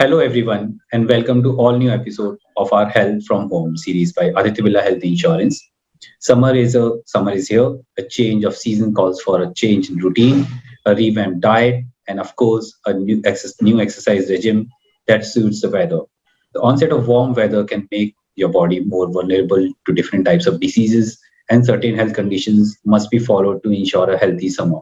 Hello, everyone, and welcome to all new episode of our Health from Home series by Aditya Birla Health Insurance. Summer is here. A change of season calls for a change in routine, a revamped diet, and of course, a new exercise regime that suits the weather. The onset of warm weather can make your body more vulnerable to different types of diseases, and certain health conditions must be followed to ensure a healthy summer.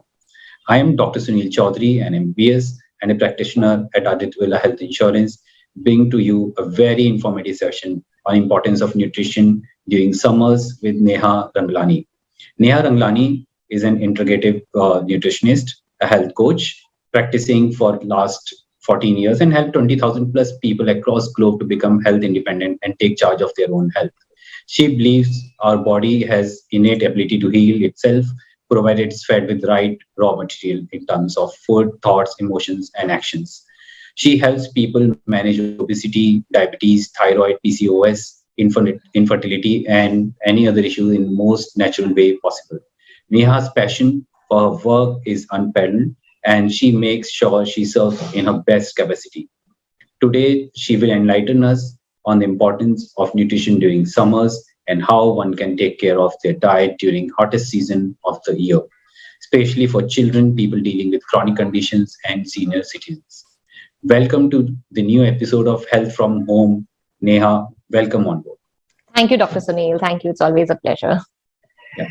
I am Dr. Sunil Chaudhary, an MBS and a practitioner at Aditya Birla Health Insurance, bringing to you a very informative session on importance of nutrition during summers with Neha Ranglani. Neha Ranglani is an integrative nutritionist, a health coach, practicing for last 14 years and helped 20,000 plus people across globe to become health independent and take charge of their own health. She believes our body has innate ability to heal itself provided it's fed with right raw material in terms of food, thoughts, emotions, and actions. She helps people manage obesity, diabetes, thyroid, PCOS, infertility, and any other issue in most natural way possible. Neha's passion for her work is unparalleled, and she makes sure she serves in her best capacity. Today, she will enlighten us on the importance of nutrition during summers and how one can take care of their diet during hottest season of the year, especially for children, people dealing with chronic conditions, and senior citizens. Welcome to the new episode of Health from Home. Neha, welcome on board. Thank you, Dr. Sunil. Thank you. It's always a pleasure. Yeah.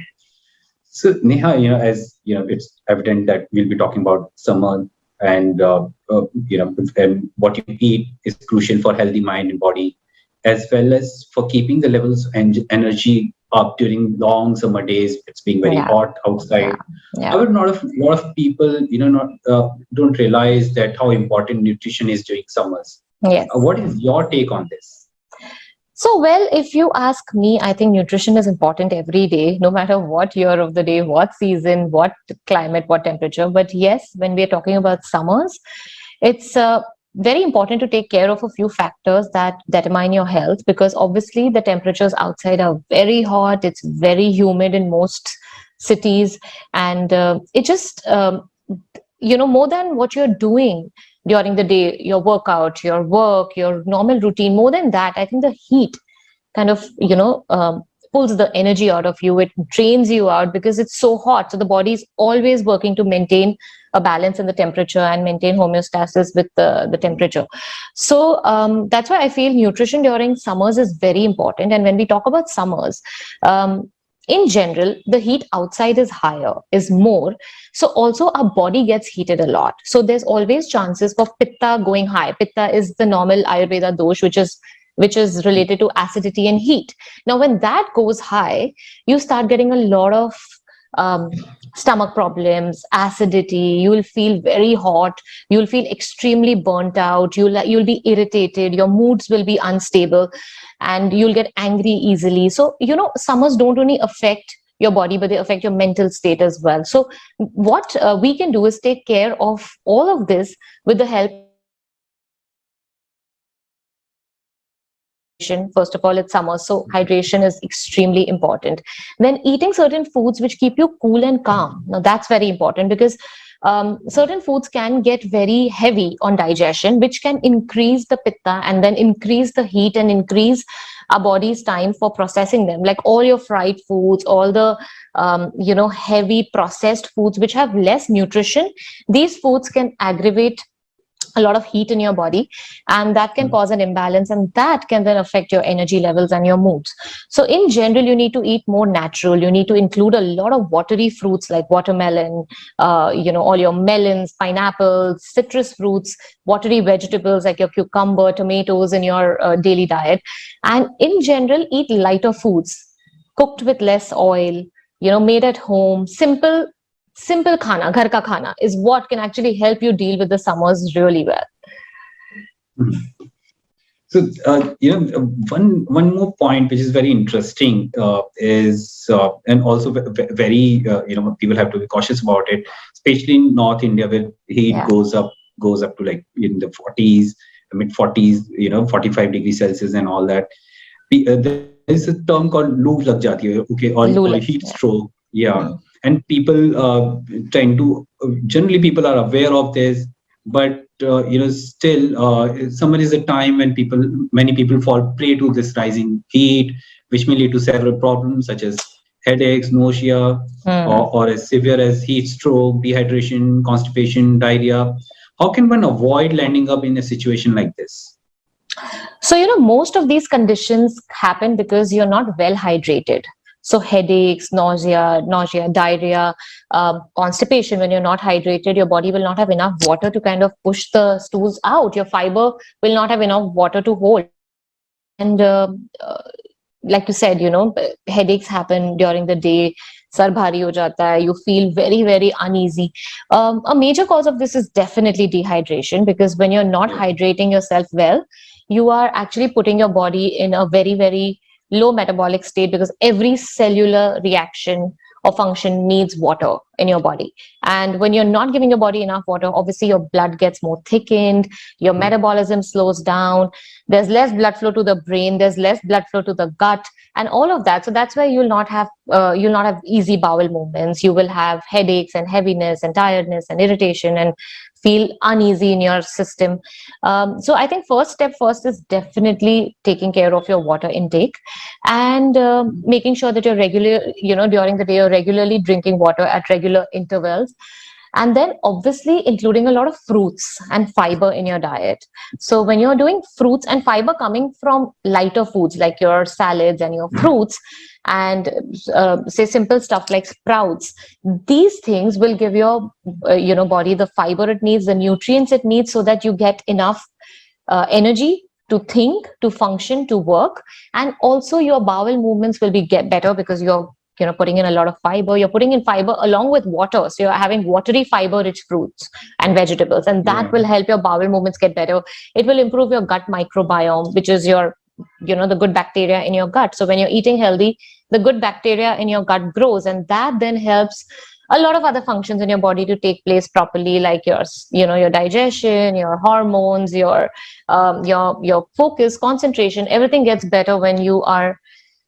So Neha, as it's evident that we'll be talking about summer and and what you eat is crucial for healthy mind and body as well as for keeping the levels and energy up during long summer days. It's being very Yeah, hot outside. yeah, yeah. However, lot of people, not don't realize that how important nutrition is during summers. Yes. What is your take on this? So, well, if you ask me, I think nutrition is important every day, no matter what year of the day, what season, what climate, what temperature. But yes, when we are talking about summers, it's very important to take care of a few factors that determine your health because obviously the temperatures outside are very hot. It's very humid in most cities, and it just more than what you're doing during the day, your workout, your work, your normal routine. More than that, I think the heat kind of pulls the energy out of you. It drains you out because it's so hot, so the body is always working to maintain a balance in the temperature and maintain homeostasis with the temperature. So that's why I feel nutrition during summers is very important. And when we talk about summers, in general, the heat outside is higher, is more. So also our body gets heated a lot. So there's always chances for pitta going high. Pitta is the normal Ayurveda dosh, which is related to acidity and heat. Now, when that goes high, you start getting a lot of stomach problems, acidity. You will feel very hot. You will feel extremely burnt out. You'll be irritated. Your moods will be unstable, and you'll get angry easily. So summers don't only affect your body, but they affect your mental state as well. So what we can do is take care of all of this with the help of hydration. First of all, it's summer, so hydration is extremely important. Then eating certain foods which keep you cool and calm. Now that's very important because certain foods can get very heavy on digestion, which can increase the pitta and then increase the heat and increase our body's time for processing them. Like all your fried foods, all the heavy processed foods which have less nutrition, these foods can aggravate a lot of heat in your body, and that can cause an imbalance, and that can then affect your energy levels and your moods. So in general, you need to eat more natural. You need to include a lot of watery fruits like watermelon, all your melons, pineapples, citrus fruits, watery vegetables like your cucumber, tomatoes in your daily diet. And in general, eat lighter foods cooked with less oil, made at home. Simple khana, ghar ka khana is what can actually help you deal with the summers really well. So, one more point which is very interesting is, and also very, people have to be cautious about it, especially in North India where heat Yeah. goes up to like in the 40s, mid 40s, 45 degrees Celsius and all that. There is a term called loo lag jati hai, okay, or heat Yeah. stroke. Yeah. And people generally people are aware of this, but still, summer is a time when many people fall prey to this rising heat, which may lead to several problems such as headaches, nausea, Hmm. or as severe as heat stroke, dehydration, constipation, diarrhea. How can one avoid landing up in a situation like this? So, most of these conditions happen because you're not well hydrated. So, headaches, nausea, diarrhea, constipation, when you're not hydrated, your body will not have enough water to kind of push the stools out. Your fiber will not have enough water to hold. And like you said, headaches happen during the day. Sar bhari ho jata hai, you feel very, very uneasy. A major cause of this is definitely dehydration, because when you're not Yeah. hydrating yourself well, you are actually putting your body in a very, very low metabolic state, because every cellular reaction or function needs water in your body. And when you're not giving your body enough water, obviously your blood gets more thickened, your metabolism slows down, there's less blood flow to the brain, there's less blood flow to the gut, and all of that. So that's why you'll not have easy bowel movements. You will have headaches and heaviness and tiredness and irritation, and feel uneasy in your system. So I think step first is definitely taking care of your water intake, and making sure that you're regular, during the day, you're regularly drinking water at regular intervals. And then obviously including a lot of fruits and fiber in your diet. So when you're doing fruits and fiber coming from lighter foods like your salads and your fruits, and say simple stuff like sprouts, these things will give your body the fiber it needs, the nutrients it needs, so that you get enough energy to think, to function, to work. And also your bowel movements will be get better, because you're putting in a lot of fiber. You're putting in fiber along with water, so you're having watery fiber rich fruits and vegetables, and that Yeah. will help your bowel movements get better. It will improve your gut microbiome, which is your the good bacteria in your gut. So when you're eating healthy, the good bacteria in your gut grows, and that then helps a lot of other functions in your body to take place properly, like your digestion, your hormones, your focus, concentration. Everything gets better when you are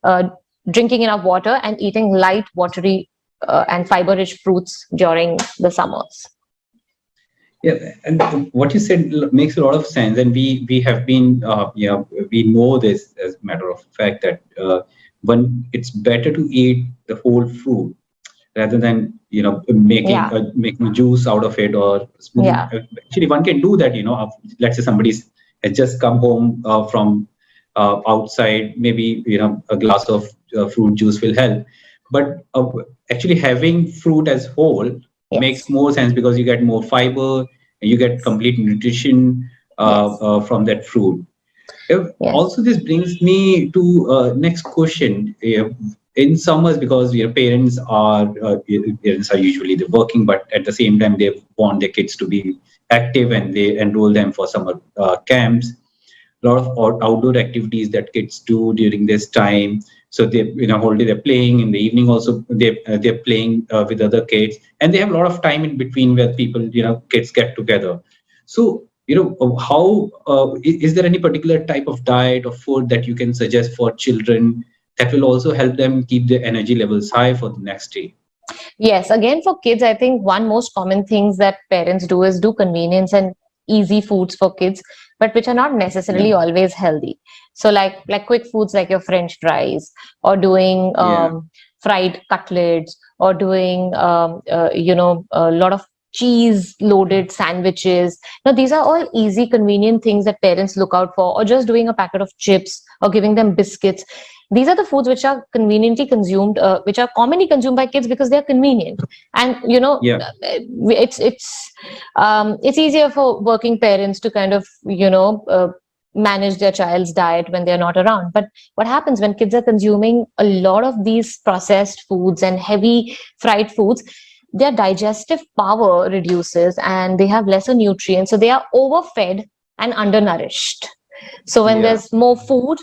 uh, drinking enough water and eating light, watery, and fiber-rich fruits during the summers. Yeah, and what you said makes a lot of sense, and we have been we know this as a matter of fact that when it's better to eat the whole fruit rather than Yeah, making juice out of it or smoothie. yeah, Actually, one can do that. Let's say somebody has just come home from outside, maybe a glass of fruit juice will help. But actually, having fruit as whole yes, makes more sense because you get more fiber, you get complete nutrition yes, from that fruit. yes, Also, this brings me to next question. In summers, because parents are usually the working, but at the same time they want their kids to be active and they enroll them for summer camps. A lot of outdoor activities that kids do during this time. So they, whole day they're playing. In the evening also they're playing with other kids, and they have a lot of time in between where people, kids get together. So how is there any particular type of diet or food that you can suggest for children that will also help them keep their energy levels high for the next day? yes. Again, for kids, I think one most common things that parents do is do convenience and easy foods for kids, but which are not Yeah, necessarily always healthy. So like quick foods like your French fries, or doing yeah, fried cutlets, or doing a lot of cheese loaded sandwiches. Now these are all easy, convenient things that parents look out for, or just doing a packet of chips or giving them biscuits. These are the foods which are conveniently consumed, which are commonly consumed by kids because they're convenient. And yeah, it's easier for working parents to kind of manage their child's diet when they're not around. But what happens when kids are consuming a lot of these processed foods and heavy fried foods? Their digestive power reduces, and they have lesser nutrients, so they are overfed and undernourished. So when yeah. there's more food,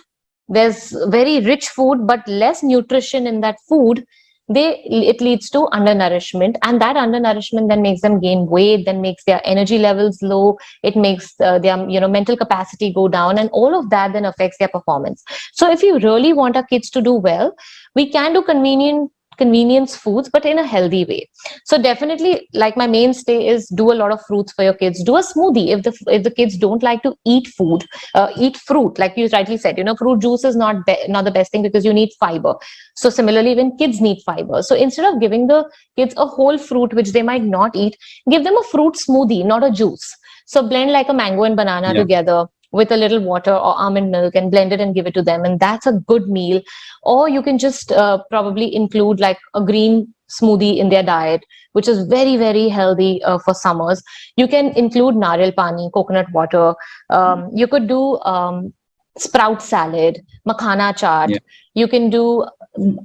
there's very rich food but less nutrition in that food, it leads to undernourishment, and that undernourishment then makes them gain weight, then makes their energy levels low. It makes their mental capacity go down, and all of that then affects their performance. So if you really want our kids to do well, we can do convenience foods, but in a healthy way. So definitely, like my mainstay is do a lot of fruits for your kids. Do a smoothie if the kids don't like to eat food, eat fruit, like you rightly said. Fruit juice is not the best thing because you need fiber. So similarly, even kids need fiber. So instead of giving the kids a whole fruit which they might not eat, give them a fruit smoothie, not a juice. So blend like a mango and banana Yeah. together with a little water or almond milk and blend it and give it to them. And that's a good meal. Or you can just probably include like a green smoothie in their diet, which is very, very healthy for summers. You can include nariyal pani, coconut water. You could do sprout salad, makhana chaat. Yeah. You can do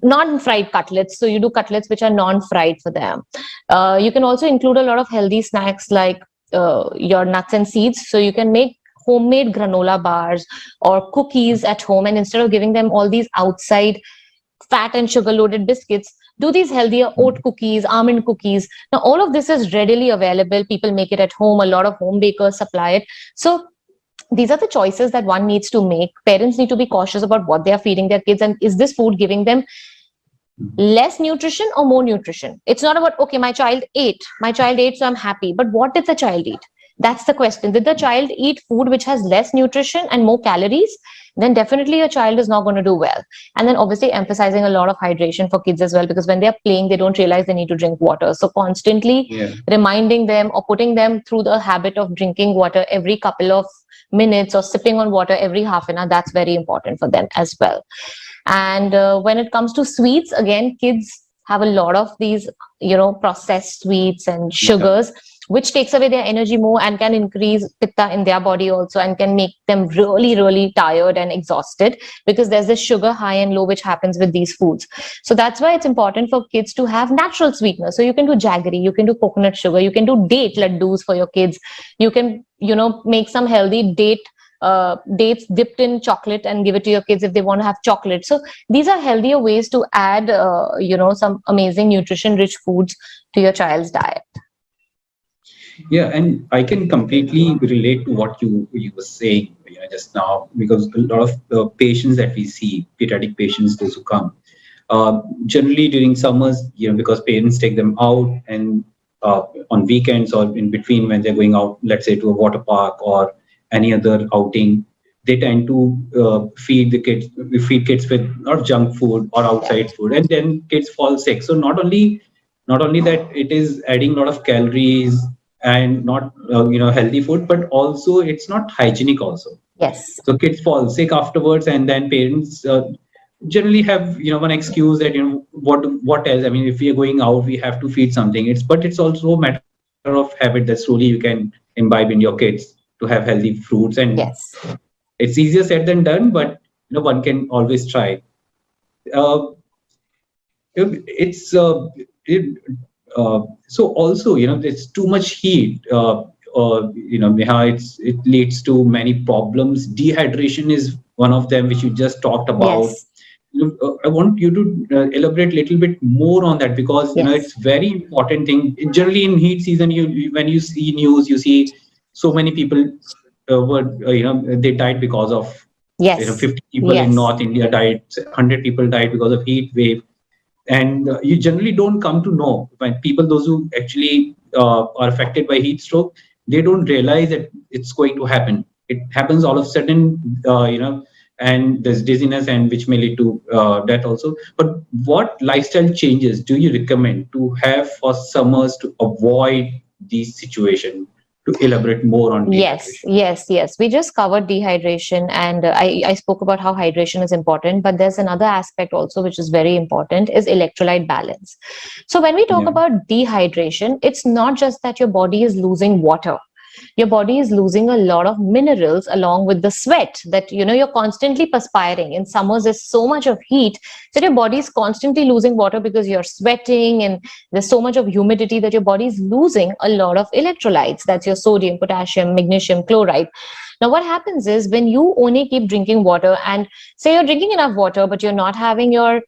non-fried cutlets. So you do cutlets which are non-fried for them. You can also include a lot of healthy snacks like your nuts and seeds. So you can make homemade granola bars or cookies at home, and instead of giving them all these outside fat and sugar loaded biscuits, do these healthier oat cookies, almond cookies. Now all of this is readily available. People make it at home. A lot of home bakers supply it. So these are the choices that one needs to make. Parents need to be cautious about what they are feeding their kids, and is this food giving them less nutrition or more nutrition? It's not about, okay, my child ate, so I'm happy. But what did the child eat? That's the question. Did the child eat food which has less nutrition and more calories? Then definitely your child is not going to do well. And then obviously emphasizing a lot of hydration for kids as well, because when they're playing, they don't realize they need to drink water. So constantly Yeah. reminding them or putting them through the habit of drinking water every couple of minutes or sipping on water every half an hour, that's very important for them as well. And when it comes to sweets, again, kids have a lot of these, processed sweets and Yeah. sugars, which takes away their energy more and can increase pitta in their body also, and can make them really, really tired and exhausted, because there's this sugar high and low which happens with these foods. So that's why it's important for kids to have natural sweeteners. So you can do jaggery, you can do coconut sugar, you can do date laddus for your kids. You can, make some healthy dates dipped in chocolate and give it to your kids if they want to have chocolate. So these are healthier ways to add, some amazing nutrition rich foods to your child's diet. Yeah, and I can completely relate to what you were saying, just now, because a lot of patients that we see, pediatric patients, those who come, generally during summers, because parents take them out, and on weekends or in between when they're going out, let's say to a water park or any other outing, they tend to feed the kids. We feed kids with not junk food or outside food, and then kids fall sick. So not only that it is adding a lot of calories and not healthy food, but also it's not hygienic also. Yes. So kids fall sick afterwards, and then parents generally have one excuse that what else. I mean, if we are going out, we have to feed something. It's also a matter of habit that slowly you can imbibe in your kids to have healthy fruits, and Yes. it's easier said than done, but one can always try. Uh, it's so also there's too much heat. Neha, it leads to many problems. Dehydration is one of them, which you just talked about. Yes. I want you to elaborate a little bit more on that, because Yes. it's very important thing. Generally, in heat season, when you see news, you see so many people they died because of Yes. 50 people in Yes. North India died, 100 people died because of heat wave. And you generally don't come to know when people, those who actually are affected by heat stroke, they don't realize that it's going to happen. It happens all of a sudden, and there's dizziness, and which may lead to death also. But what lifestyle changes do you recommend to have for summers to avoid these situations? To elaborate more on Yes, dehydration. yes, yes. We just covered dehydration, and I spoke about how hydration is important, but there's another aspect also which is very important, is electrolyte balance. So when we talk Yeah. about dehydration, it's not just that your body is losing water. Your body is losing a lot of minerals along with the sweat that you're constantly perspiring. In summers, there's so much of heat that your body is constantly losing water because you're sweating, and there's so much of humidity that your body is losing a lot of electrolytes. That's your sodium, potassium, magnesium, chloride. Now what happens is, when you only keep drinking water, and say you're drinking enough water but you're not having your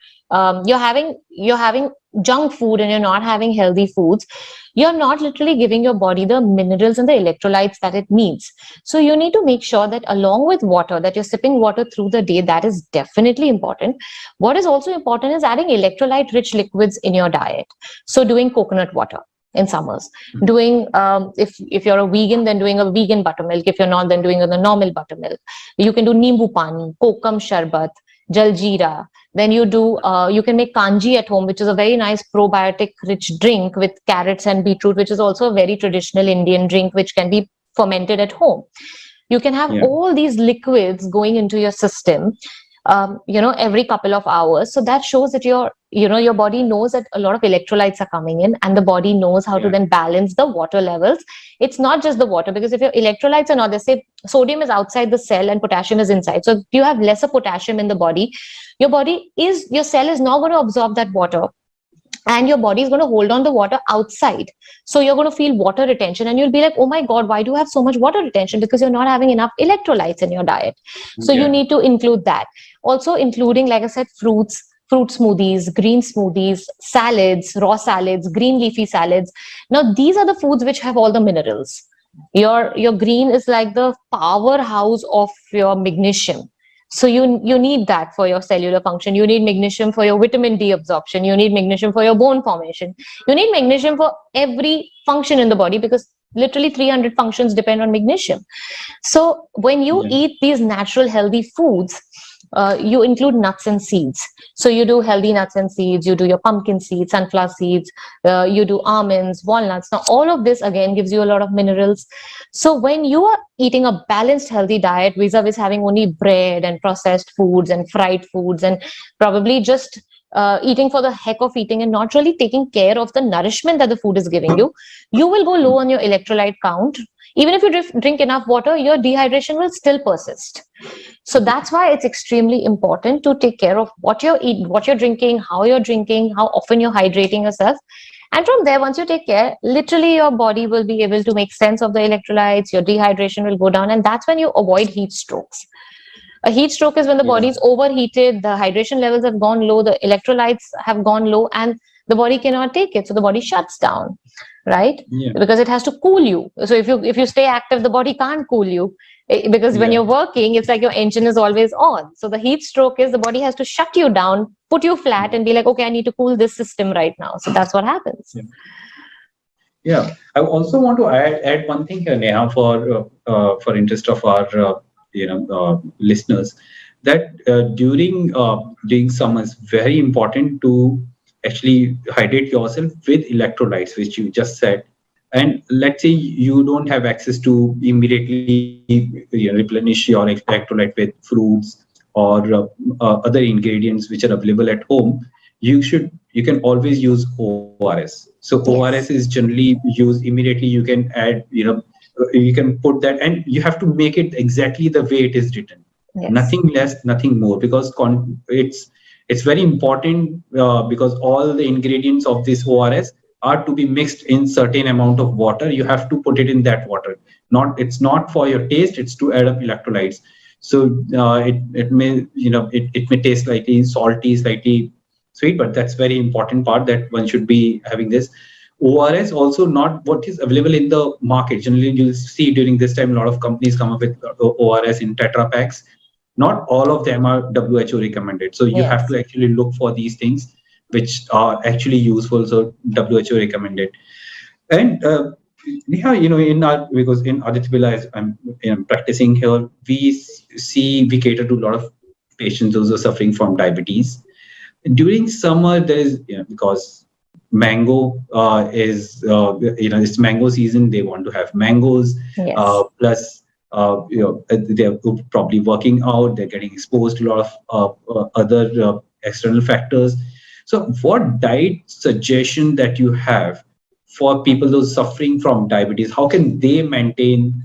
you're having junk food and you're not having healthy foods, you're not literally giving your body the minerals and the electrolytes that it needs. So you need to make sure that along with water, that you're sipping water through the day. That is definitely important. What is also important is adding electrolyte rich liquids in your diet. So doing coconut water in summers, doing if you're a vegan, then doing a vegan buttermilk. If you're not, then doing a normal buttermilk. You can do nimbu pani, kokam sharbat, jaljeera. Then you can make kanji at home, which is a very nice probiotic rich drink with carrots and beetroot, which is also a very traditional Indian drink, which can be fermented at home. You can have Yeah. all these liquids going into your system, every couple of hours. So that shows that your body knows that a lot of electrolytes are coming in, and the body knows how to Yeah. then balance the water levels. It's not just the water, because if your electrolytes are not, they say sodium is outside the cell and potassium is inside. So if you have lesser potassium in the body, your cell is not going to absorb that water, and your body is going to hold on the water outside. So you're going to feel water retention, and you'll be like, oh my god, why do I have so much water retention? Because you're not having enough electrolytes in your diet. So you Yeah. need to include that. Also including, like I said, fruit smoothies, green smoothies, salads, raw salads, green leafy salads. Now these are the foods which have all the minerals. Your green is like the powerhouse of your magnesium. So you need that for your cellular function. You need magnesium for your vitamin D absorption. You need magnesium for your bone formation. You need magnesium for every function in the body, because literally 300 functions depend on magnesium. So when you Yeah. eat these natural healthy foods, you include nuts and seeds. So you do healthy nuts and seeds, you do your pumpkin seeds, sunflower seeds, you do almonds, walnuts. Now all of this again gives you a lot of minerals. So when you are eating a balanced healthy diet vis-a-vis having only bread and processed foods and fried foods, and probably just eating for the heck of eating and not really taking care of the nourishment that the food is giving you, you will go low on your electrolyte count. Even if you drink enough water, your dehydration will still persist. So that's why it's extremely important to take care of what you're eating, what you're drinking, how often you're hydrating yourself. And from there, once you take care, literally your body will be able to make sense of the electrolytes, your dehydration will go down, and that's when you avoid heat strokes. A heat stroke is when the body Yeah. is overheated, the hydration levels have gone low, the electrolytes have gone low, and the body cannot take it. So the body shuts down, right? Yeah. Because it has to cool you. So if you stay active, the body can't cool you. Because when Yeah. you're working, it's like your engine is always on. So the heat stroke is the body has to shut you down, put you flat, and be like, okay, I need to cool this system right now. So that's what happens. Yeah. Yeah. I also want to add one thing here, Neha, for interest of our listeners, that during summer it's very important to actually hydrate yourself with electrolytes, which you just said. And let's say you don't have access to immediately replenish your electrolyte with fruits or other ingredients which are available at home. You can always use ORS. So ORS is Yes. generally used immediately. You can add, you can put that, and you have to make it exactly the way it is written, Yes. nothing less, nothing more, because it's very important, because all the ingredients of this ORS are to be mixed in certain amount of water. You have to put it in that water. Not It's not for your taste, it's to add up electrolytes. So it may, it may taste slightly salty, slightly sweet, but that's very important part, that one should be having this. ORS also not what is available in the market. Generally, you'll see during this time a lot of companies come up with ORS in Tetra packs. Not all of them are WHO recommended. So you have Yes. to actually look for these things which are actually useful. So WHO recommended. And Neha, in our, because in Aditya Birla, as I'm practicing here, we cater to a lot of patients those are suffering from diabetes. During summer, there is, because mango it's mango season. They want to have mangoes. Yes. Plus, they're probably working out. They're getting exposed to a lot of other external factors. So, what diet suggestion that you have for people those suffering from diabetes? How can they maintain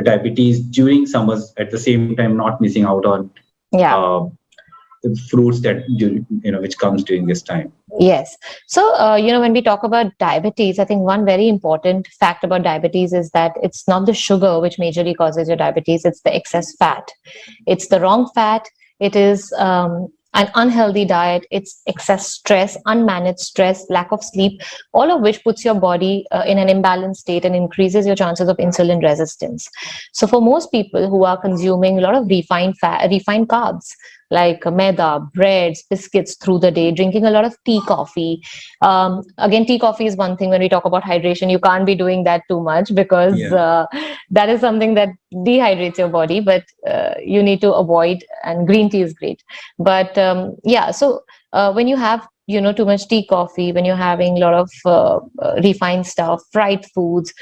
diabetes during summers, at the same time not missing out on Yeah. uh, fruits that which comes during this time? Yes. So, when we talk about diabetes, I think one very important fact about diabetes is that it's not the sugar which majorly causes your diabetes, it's the excess fat. It's the wrong fat. It is an unhealthy diet, it's excess stress, unmanaged stress, lack of sleep, all of which puts your body in an imbalanced state and increases your chances of insulin resistance. So for most people who are consuming a lot of refined fat, refined carbs like maida, breads, biscuits through the day, drinking a lot of tea, coffee. Again, tea, coffee is one thing when we talk about hydration. You can't be doing that too much because Yeah. that is something that dehydrates your body, but you need to avoid. And green tea is great. But yeah, so when you have too much tea, coffee, when you're having a lot of refined stuff, fried foods,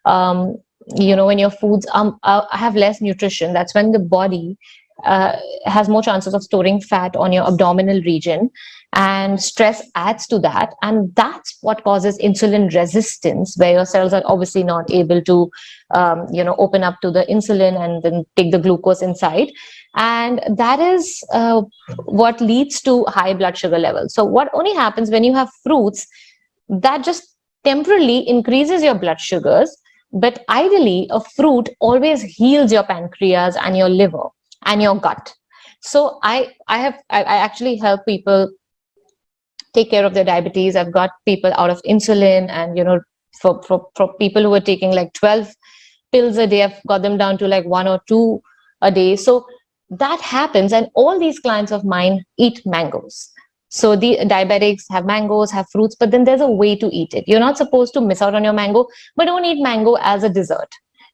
um, when your foods have less nutrition, that's when the body uh, has more chances of storing fat on your abdominal region, and stress adds to that, and that's what causes insulin resistance, where your cells are obviously not able to open up to the insulin and then take the glucose inside, and that is what leads to high blood sugar levels. So what only happens when you have fruits, that just temporarily increases your blood sugars, but ideally a fruit always heals your pancreas and your liver and your gut. So I actually help people take care of their diabetes. I've got people out of insulin, and for people who are taking like 12 pills a day, I've got them down to like one or two a day. So that happens, and all these clients of mine eat mangoes. So the diabetics have mangoes, have fruits, but then there's a way to eat it. You're not supposed to miss out on your mango, but don't eat mango as a dessert.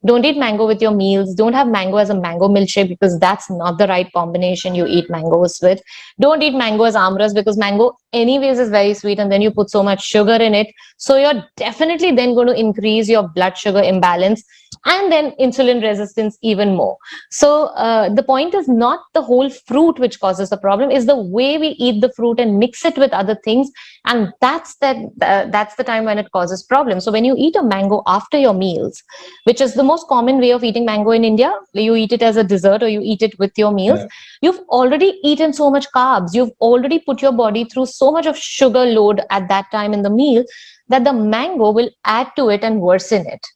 Don't eat mango with your meals. Don't have mango as a mango milkshake, because that's not the right combination you eat mangoes with. Don't eat mango as amras, because mango anyways is very sweet, and then you put so much sugar in it. So you're definitely then going to increase your blood sugar imbalance and then insulin resistance even more. So the point is not the whole fruit which causes the problem, is the way we eat the fruit and mix it with other things, and that's the time when it causes problems. So when you eat a mango after your meals, which is the most common way of eating mango in India, you eat it as a dessert or you eat it with your meals, Yeah. you've already eaten so much carbs, you've already put your body through so much of sugar load at that time in the meal, that the mango will add to it and worsen it.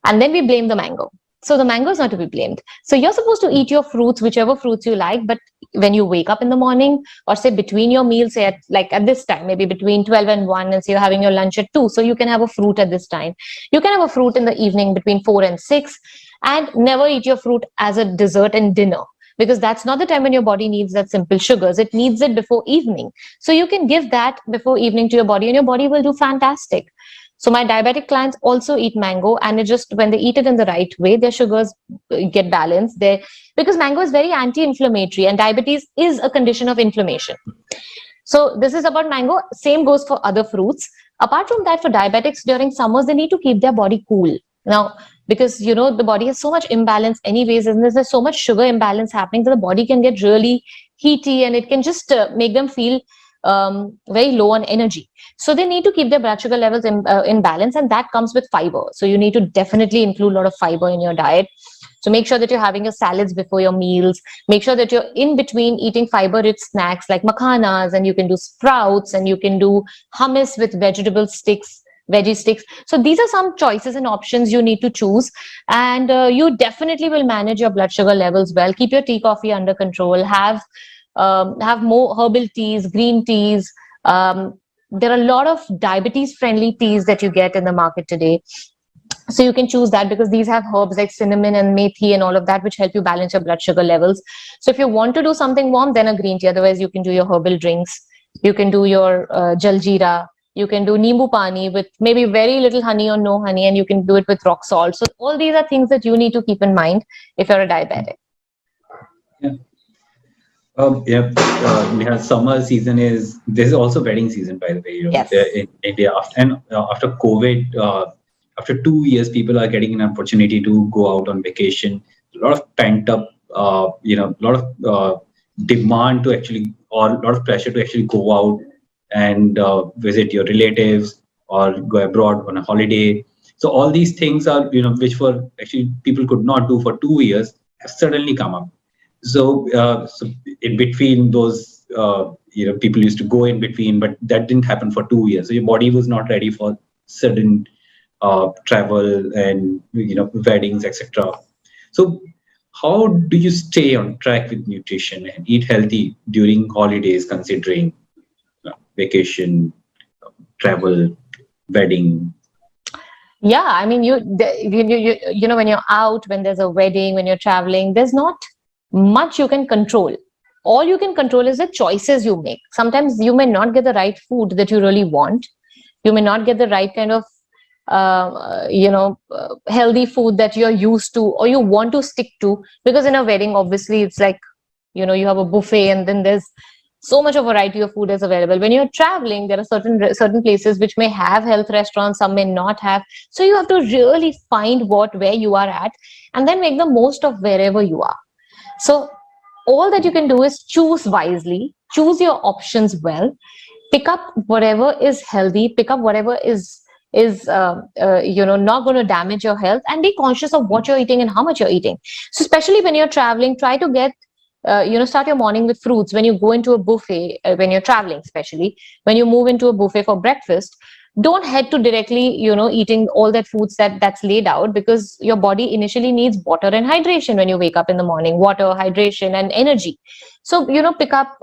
And then we blame the mango. So the mango is not to be blamed. So you're supposed to eat your fruits, whichever fruits you like, but when you wake up in the morning, or say between your meals, say at this time, maybe between 12 and 1, and say you're having your lunch at 2, so you can have a fruit at this time. You can have a fruit in the evening between 4 and 6, and never eat your fruit as a dessert and dinner, because that's not the time when your body needs that simple sugars. It needs it before evening. So you can give that before evening to your body, and your body will do fantastic. So my diabetic clients also eat mango, and it just, when they eat it in the right way, their sugars get balanced. Because mango is very anti-inflammatory, and diabetes is a condition of inflammation. So this is about mango. Same goes for other fruits. Apart from that, for diabetics during summers, they need to keep their body cool. Now, because the body has so much imbalance anyways, and there's so much sugar imbalance happening that the body can get really heaty, and it can just make them feel very low on energy. So they need to keep their blood sugar levels in balance, and that comes with fiber. So you need to definitely include a lot of fiber in your diet. So make sure that you're having your salads before your meals. Make sure that you're in between eating fiber-rich snacks like makhanas, and you can do sprouts, and you can do hummus with vegetable sticks, veggie sticks. So these are some choices and options you need to choose, and you definitely will manage your blood sugar levels well. Keep your tea, coffee under control. Have more herbal teas, green teas. There are a lot of diabetes-friendly teas that you get in the market today. So you can choose that, because these have herbs like cinnamon and methi and all of that, which help you balance your blood sugar levels. So if you want to do something warm, then a green tea. Otherwise, you can do your herbal drinks. You can do your jaljeera. You can do nimbu pani with maybe very little honey or no honey, and you can do it with rock salt. So all these are things that you need to keep in mind if you're a diabetic. Yeah. Yeah, Neha, summer season is, this is also wedding season, by the way, Yes. in India. After COVID, after 2 years, people are getting an opportunity to go out on vacation. A lot of pent up, a lot of demand to actually, or a lot of pressure to actually go out and visit your relatives or go abroad on a holiday. So all these things are, which were actually people could not do for 2 years, have suddenly come up. So in between those, people used to go in between, but that didn't happen for 2 years. So your body was not ready for sudden travel and weddings, etc. So how do you stay on track with nutrition and eat healthy during holidays, considering vacation, travel, wedding? Yeah, I mean, when you're out, when there's a wedding, when you're traveling, there's not much you can control. All you can control is the choices you make. Sometimes you may not get the right food that you really want. You may not get the right kind of healthy food that you're used to or you want to stick to, because in a wedding, obviously, it's like, you have a buffet, and then there's so much of variety of food is available. When you're traveling, there are certain places which may have health restaurants, some may not have. So you have to really find where you are at, and then make the most of wherever you are. So all that you can do is choose wisely, choose your options well, pick up whatever is healthy, pick up whatever is not going to damage your health, and be conscious of what you're eating and how much you're eating. So especially when you're traveling, try to get start your morning with fruits. When you go into a buffet, when you're traveling, especially when you move into a buffet for breakfast, don't head to directly eating all that foods that's laid out, because your body initially needs water and hydration when you wake up in the morning. Water, hydration, and energy. So pick up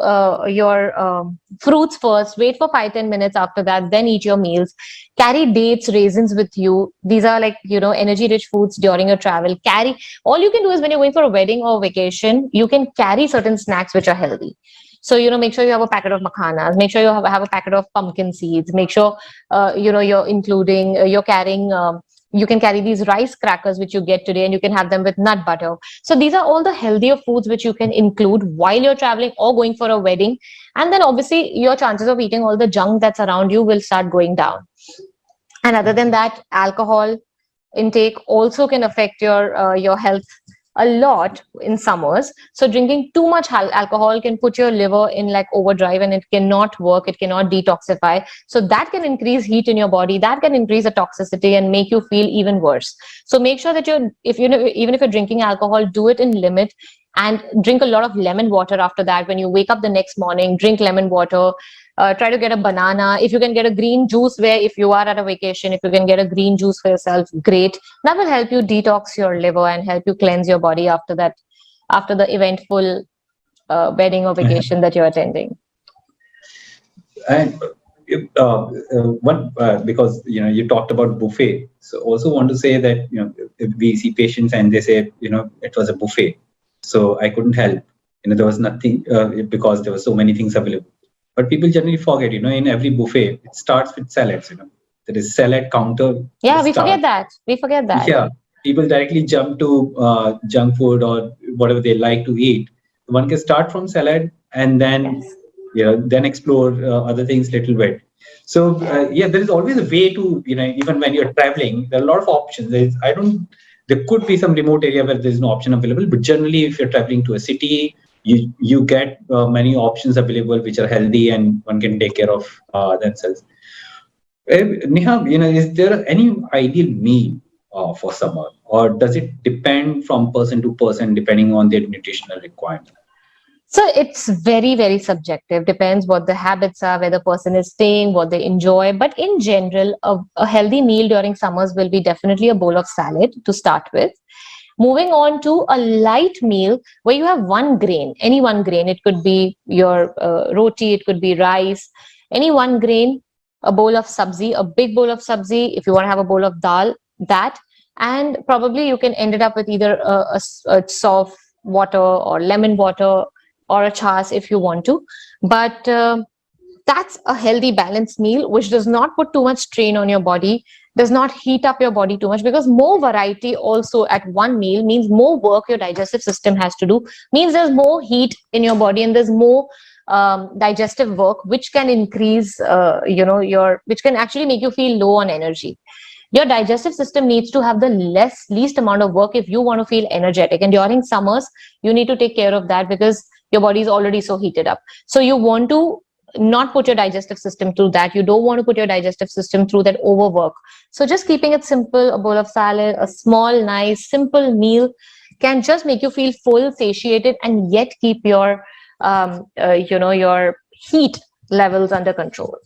your fruits first, wait for 5-10 minutes after that, then eat your meals. Carry dates, raisins with you. These are like energy rich foods during your travel. Carry, all you can do is when you're going for a wedding or vacation, you can carry certain snacks which are healthy. So, make sure you have a packet of makhanas, make sure you have a packet of pumpkin seeds, make sure, you're carrying, you can carry these rice crackers, which you get today, and you can have them with nut butter. So these are all the healthier foods which you can include while you're traveling or going for a wedding. And then obviously your chances of eating all the junk that's around you will start going down. And other than that, alcohol intake also can affect your health a lot in summers. So drinking too much alcohol can put your liver in like overdrive, and it cannot work, it cannot detoxify. So that can increase heat in your body, that can increase the toxicity and make you feel even worse. So make sure that even if you're drinking alcohol, do it in limit, and drink a lot of lemon water after that. When you wake up the next morning, drink lemon water. Try to get a banana. If you can get a green juice, where if you are at a vacation, if you can get a green juice for yourself, great. That will help you detox your liver and help you cleanse your body after that, after the eventful wedding or vacation that you're attending. And one because you talked about buffet, so also want to say that if we see patients and they say it was a buffet, so I couldn't help. There was nothing because there were so many things available. But people generally forget, in every buffet, it starts with salads. There is salad counter. Yeah, we forget that. We forget that. Yeah, people directly jump to junk food or whatever they like to eat. One can start from salad and then, then explore other things little bit. So there is always a way to, even when you're traveling, there are a lot of options. There could be some remote area where there's no option available, but generally, if you're traveling to a city, you get many options available which are healthy and one can take care of themselves. Neha, is there any ideal meal for summer, or does it depend from person to person depending on their nutritional requirement? So it's very, very subjective. Depends what the habits are, where the person is staying, what they enjoy. But in general, a healthy meal during summers will be definitely a bowl of salad to start with. Moving on to a light meal where you have one grain, any one grain. It could be your roti, it could be rice, any one grain, a bowl of sabzi, a big bowl of sabzi. If you want to have a bowl of dal, that. And probably you can end it up with either a soft water or lemon water or a chas if you want to. But that's a healthy, balanced meal which does not put too much strain on your body, does not heat up your body too much, because more variety also at one meal means more work your digestive system has to do, means there's more heat in your body and there's more digestive work, which can increase, which can actually make you feel low on energy. Your digestive system needs to have the least amount of work if you want to feel energetic. And during summers, you need to take care of that because your body is already so heated up. So you want to not put your digestive system through that. You don't want to put your digestive system through that overwork. So just keeping it simple, a bowl of salad, a small, nice, simple meal can just make you feel full, satiated, and yet keep your, your heat levels under control.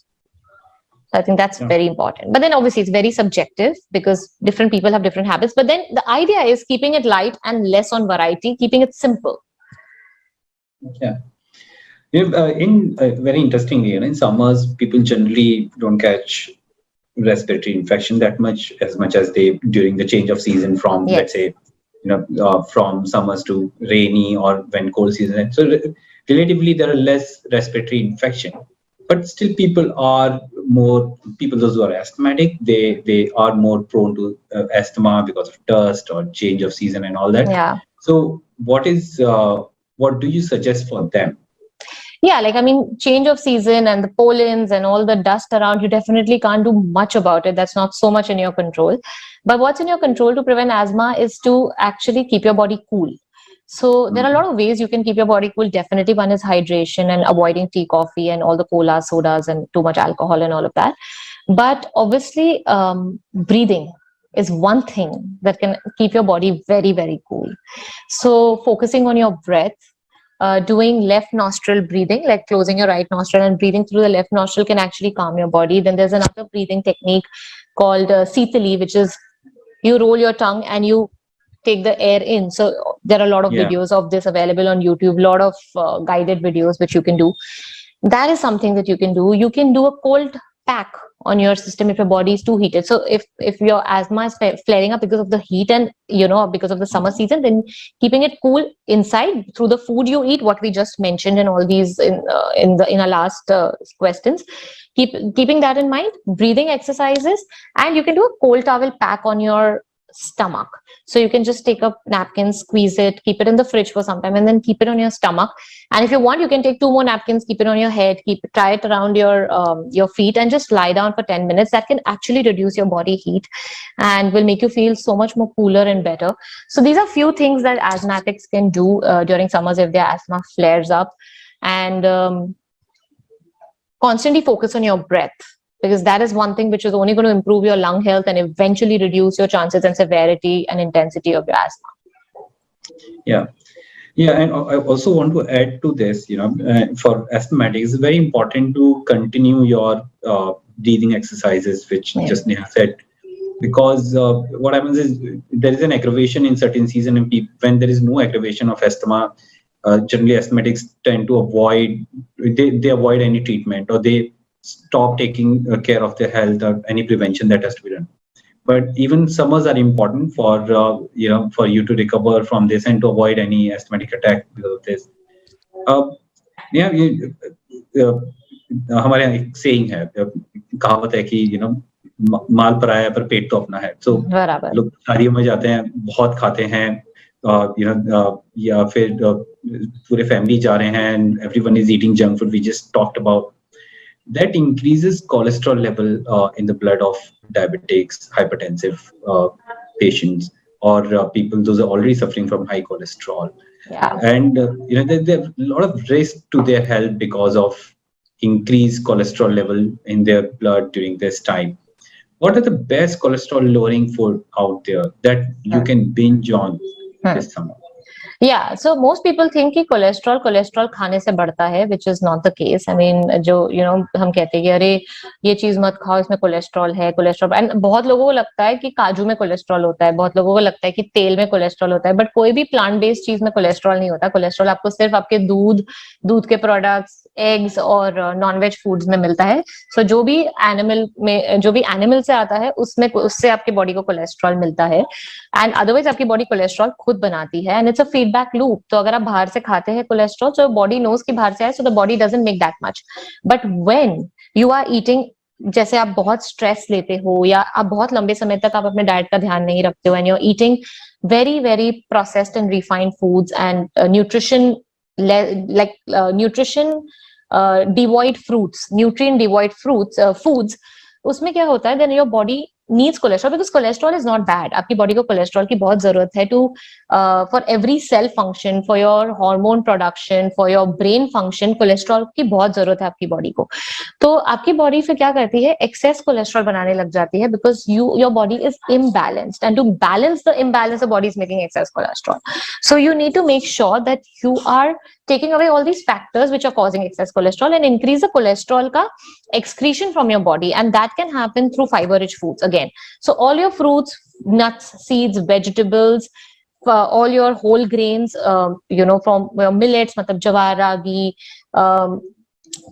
I think that's very important. But then obviously it's very subjective because different people have different habits. But then the idea is keeping it light and less on variety, keeping it simple. Yeah. Very interestingly, in summers, people generally don't catch respiratory infection that much as they during the change of season from, let's say, from summers to rainy or when cold season. So relatively, there are less respiratory infection, but still people those who are asthmatic, they are more prone to asthma because of dust or change of season and all that. Yeah. So what do you suggest for them? Yeah, like, I mean, change of season and the pollens and all the dust around, you definitely can't do much about it. That's not so much in your control. But what's in your control to prevent asthma is to actually keep your body cool. So there are a lot of ways you can keep your body cool. Definitely one is hydration and avoiding tea, coffee and all the cola, sodas and too much alcohol and all of that. But obviously, breathing is one thing that can keep your body very, very cool. So focusing on your breath, doing left nostril breathing, like closing your right nostril and breathing through the left nostril can actually calm your body. Then there's another breathing technique called Sitali, which is you roll your tongue and you take the air in. So there are a lot of videos of this available on YouTube, a lot of guided videos which you can do. That is something that you can do. You can do a cold pack on your system if your body is too heated. So if your asthma is flaring up because of the heat and because of the summer season, then keeping it cool inside through the food you eat, what we just mentioned in all these in our last questions, keeping that in mind, breathing exercises, and you can do a cold towel pack on your stomach. So you can just take a napkin, squeeze it, keep it in the fridge for some time, and then keep it on your stomach. And if you want, you can take 2 more napkins, keep it on your head, tie it around your feet, and just lie down for 10 minutes. That can actually reduce your body heat and will make you feel so much more cooler and better. So these are few things that asthmatics can do during summers if their asthma flares up. And constantly focus on your breath, because that is one thing which is only going to improve your lung health and eventually reduce your chances and severity and intensity of your asthma. Yeah. And I also want to add to this, for asthmatics, it's very important to continue your breathing exercises, which just Neha said, because what happens is there is an aggravation in certain season, and when there is no aggravation of asthma, generally asthmatics tend to avoid any treatment, or they stop taking care of their health or any prevention that has to be done. But even summers are important for for you to recover from this and to avoid any asthmatic attack because of this. हमारे यहाँ एक saying है, कहावत है कि माल पराया पर पेट तो अपना है. So लोग शादियों में जाते हैं, बहुत खाते हैं, या फिर पूरे फैमिली जा रहे हैं and everyone is eating junk food. We just talked about that increases cholesterol level in the blood of diabetics, hypertensive patients, or people those are already suffering from high cholesterol. And there are a lot of risk to their health because of increased cholesterol level in their blood during this time. What are the best cholesterol lowering food out there that you can binge on this summer? Yeah, so most people think कि cholesterol खाने से बढ़ता है, which is not the case. I mean, जो हम कहते हैं कि अरे ये चीज मत खाओ, इसमें कोलेस्ट्रॉल है, एंड बहुत लोगों को लगता है कि काजू में कोलेस्ट्रॉल होता है, बहुत लोगों को लगता है कि तेल में कोलेस्ट्रॉल होता है, बट कोई भी प्लांट बेस्ड चीज में कोलेस्ट्रॉल नहीं होता. कोलेस्ट्रॉल आपको सिर्फ आपके दूध के प्रोडक्ट्स, एग्स और नॉन वेज फूड्स में मिलता है. सो जो भी एनिमल से आता है उससे आपकी बॉडी को कोलेस्ट्रॉल मिलता है, एंड अदरवाइज आपकी बॉडी कोलेस्ट्रॉल खुद बनाती है, and it's a feedback loop. तो अगर आप बाहर से खाते हैं कोलेस्ट्रॉल, सो बॉडी नोज कि बाहर से आए, so the body doesn't make that much. But when you are eating, जैसे आप बहुत स्ट्रेस लेते हो या आप बहुत लंबे समय तक आप अपने डाइट का ध्यान नहीं रखते हो, and you are eating very very processed and refined foods and nutrient devoid fruits, nutrient devoid foods, उसमें क्या होता है, then your body needs cholesterol because cholesterol is not bad. आपकी बॉडी को कोलेस्ट्रॉल की बहुत जरूरत है to for every cell function, for your hormone production, for your brain function. Cholesterol की बहुत जरूरत है आपकी बॉडी को. तो आपकी बॉडी फिर क्या करती है, एक्सेस कोलेस्ट्रॉल बनाने लग जाती है because your body is imbalanced, and to balance the imbalance the body is making excess cholesterol. So you need to make sure that you are taking away all these factors which are causing excess cholesterol and increase the cholesterol ka excretion from your body, and that can happen through fiber rich foods again. So all your fruits, nuts, seeds, vegetables, all your whole grains, from millets, matlab jawar, ragi, um,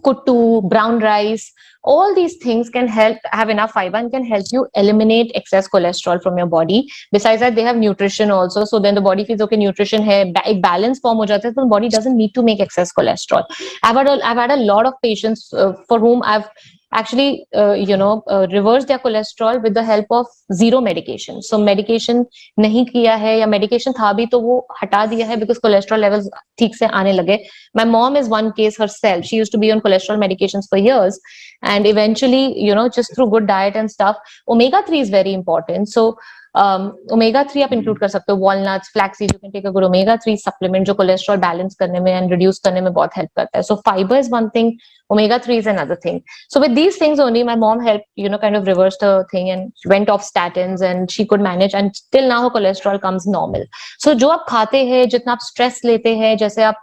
kuttu, brown rice, all these things can help have enough fiber and can help you eliminate excess cholesterol from your body. Besides that, they have nutrition also. So then the body feels okay, nutrition hai, ek balance form ho jata hai, so the body doesn't need to make excess cholesterol. I've had a lot of patients for whom I've actually reversed their cholesterol with the help of zero medication. So medication नहीं किया है या medication था भी तो वो हटा दिया है because cholesterol levels ठीक से आने लगे. My mom is one case herself. She used to be on cholesterol medications for years, and eventually, just through good diet and stuff, omega-3 is very important. So omega-3 आप include कर सकते हो, walnuts, flaxseed, you can take a good omega-3 supplement जो cholesterol balance करने में and reduce करने में बहुत help करता है. So fiber is one thing, omega-3 is another thing. So with these things only, my mom helped, kind of reversed her thing and went off statins, and she could manage, and till now her cholesterol comes normal. So जो आप खाते हैं, जितना आप stress लेते हैं, जैसे आप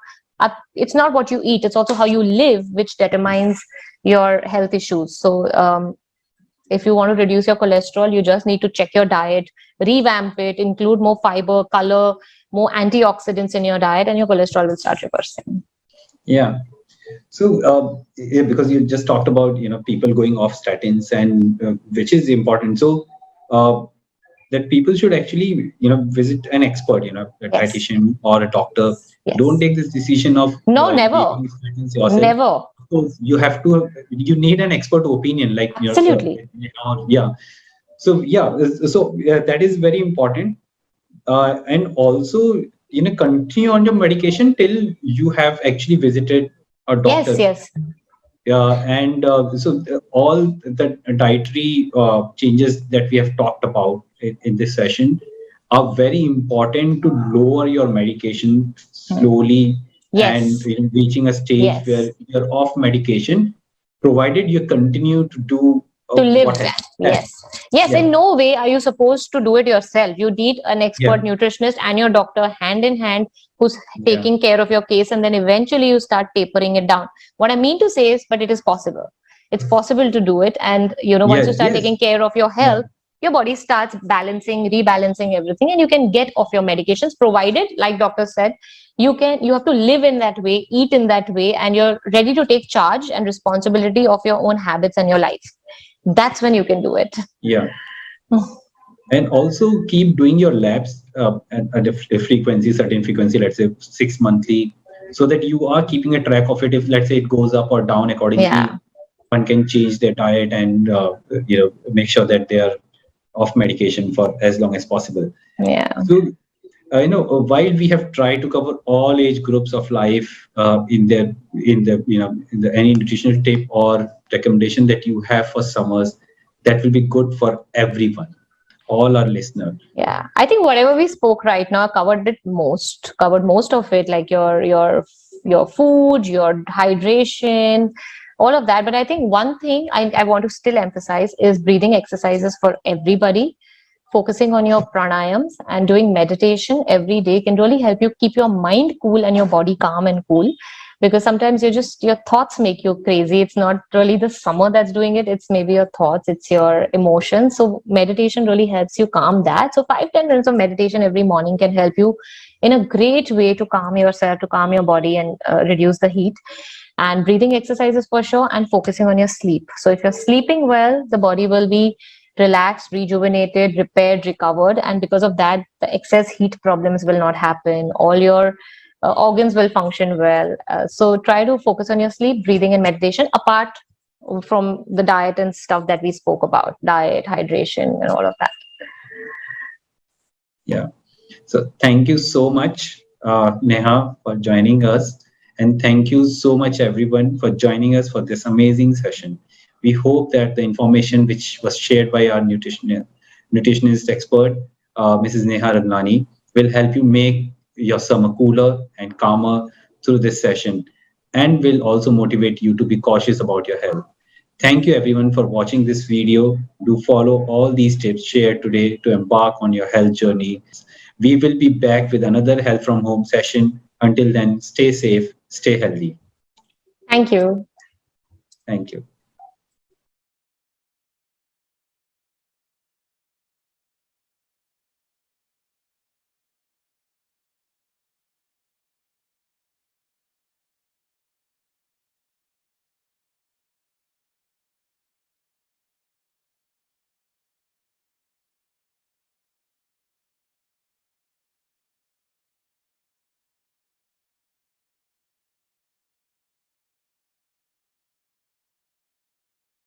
it's not what you eat, it's also how you live which determines your health issues. So if you want to reduce your cholesterol, you just need to check your diet, revamp it, include more fiber, color, more antioxidants in your diet, and your cholesterol will start reversing. Yeah. So because you just talked about people going off statins, and which is important. So that people should actually visit an expert, a dietitian or a doctor. Yes. Don't take this decision of never. Yourself. Never. So you need an expert opinion, like absolutely. Yeah. So that is very important, and also continue on your medication till you have actually visited a doctor. Yes. And so all the dietary changes that we have talked about in this session are very important to lower your medication slowly. Yes. And reaching a stage where you're off medication, provided you continue to do to live. Yes. In no way are you supposed to do it yourself. You need an expert nutritionist and your doctor hand in hand who's taking care of your case, and then eventually you start tapering it down. What I mean to say is, but it is possible. It's possible to do it, and once you start taking care of your health, your body starts rebalancing everything, and you can get off your medications, provided, like doctor said, you have to live in that way, eat in that way, and you're ready to take charge and responsibility of your own habits and your life. That's when you can do it. Yeah. And also keep doing your labs at a certain frequency, let's say 6 monthly, so that you are keeping a track of it. If let's say it goes up or down accordingly, one can change their diet and make sure that they are off medication for as long as possible. Yeah. So while we have tried to cover all age groups of life in the any nutritional tip or recommendation that you have for summers that will be good for everyone, all our listeners. Yeah, I think whatever we spoke right now covered most of it, like your food, your hydration, all of that. But I think one thing I want to still emphasize is breathing exercises for everybody. Focusing on your pranayams and doing meditation every day can really help you keep your mind cool and your body calm and cool. Because sometimes your thoughts make you crazy. It's not really the summer that's doing it. It's maybe your thoughts, it's your emotions. So meditation really helps you calm that. So 5-10 minutes of meditation every morning can help you in a great way to calm yourself, to calm your body and reduce the heat. And breathing exercises for sure, and focusing on your sleep. So if you're sleeping well, the body will be relaxed, rejuvenated, repaired, recovered. And because of that, the excess heat problems will not happen. All your organs will function well. So try to focus on your sleep, breathing, and meditation, apart from the diet and stuff that we spoke about, diet, hydration, and all of that. Yeah. So thank you so much, Neha, for joining us. And thank you so much, everyone, for joining us for this amazing session. We hope that the information which was shared by our nutritionist expert, Mrs. Neha Radnani, will help you make your summer cooler and calmer through this session, and will also motivate you to be cautious about your health. Thank you, everyone, for watching this video. Do follow all these tips shared today to embark on your health journey. We will be back with another Health from Home session. Until then, stay safe Stay healthy. Thank you. Thank you.